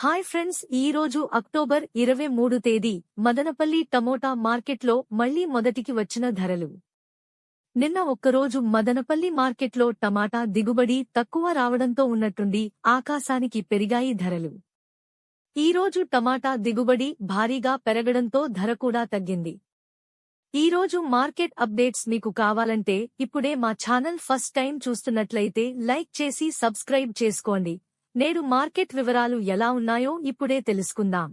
Hi friends, ఈ రోజు October 23 తేదీ మదనపల్లి టమోటా మార్కెట్లో మళ్లీ మొదటికి వచ్చిన ధరలు. నిన్న ఒక్కరోజు మదనపల్లి మార్కెట్లో టమాటా దిగుబడి తక్కువ రావడంతో ఉన్నట్టుండి ఆకాశానికి పెరిగాయి ధరలు. ఈ రోజు టమాటా దిగుబడి భారీగా పెరగడంతో ధర కూడా తగ్గింది. ఈ రోజు మార్కెట్ అప్డేట్స్ మీకు కావాలంటే ఇప్పుడే మా ఛానల్ ఫస్ట్ టైం చూస్తున్నట్లయితే లైక్ చేసి సబ్స్క్రైబ్ చేసుకోండి. నేడు మార్కెట్ వివరాలు ఎలా ఉన్నాయో ఇప్పుడే తెలుసుకుందాం.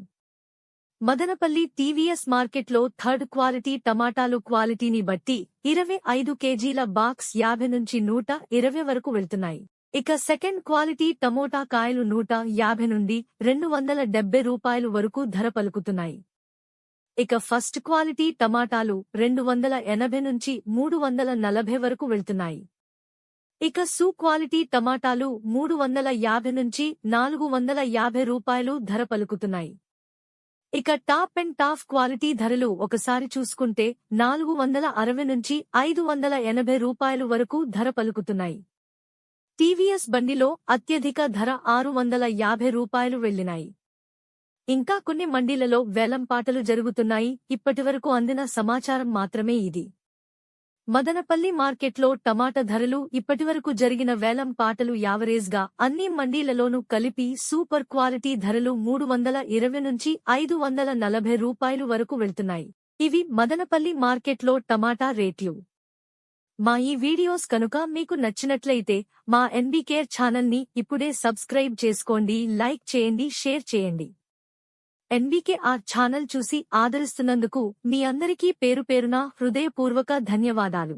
మదనపల్లి టీవీఎస్ మార్కెట్లో థర్డ్ క్వాలిటీ టమాటాలు క్వాలిటీని బట్టి 25 కేజీల బాక్స్ 50 నుంచి 120 వరకు వెళ్తున్నాయి. ఇక సెకండ్ క్వాలిటీ టమోటా కాయలు 150 నుండి 270 రూపాయలు వరకు ధర పలుకుతున్నాయి. ఇక ఫస్ట్ క్వాలిటీ టమాటాలు 280 నుంచి 340 వరకు వెళ్తున్నాయి. ఇక సూ క్వాలిటీ టమాటాలు 350 నుంచి 450 రూపాయలు ధర పలుకుతున్నాయి. ఇక టాప్ అండ్ టాప్ క్వాలిటీ ధరలు ఒకసారి చూసుకుంటే 460 నుంచి 580 రూపాయలు వరకు ధర పలుకుతున్నాయి. టీవీఎస్ బండిలో అత్యధిక ధర 650 రూపాయలు వెళ్లినాయి. ఇంకా కొన్ని మండీలలో వేలంపాటలు జరుగుతున్నాయి. ఇప్పటివరకు అందిన సమాచారం మాత్రమే ఇది. మదనపల్లి మార్కెట్లో టమాటా ధరలు ఇప్పటివరకు జరిగిన వేలం పాటలు యావరేజ్గా అన్ని మండీలలోనూ కలిపి సూపర్ క్వాలిటీ ధరలు 320 నుంచి 540 రూపాయలు వరకు వెళ్తున్నాయి. ఇవి మదనపల్లి మార్కెట్లో టమాటా రేట్లు. మా ఈ వీడియోస్ కనుక మీకు నచ్చినట్లయితే మా ఎన్బీకేర్ ఛానల్ని ఇప్పుడే సబ్స్క్రైబ్ చేసుకోండి, లైక్ చేయండి, షేర్ చేయండి. ఎన్బీకేఆర్ ఛానల్ చూసి ఆదరిస్తున్నందుకు మీ అందరికీ పేరుపేరున హృదయపూర్వక ధన్యవాదాలు.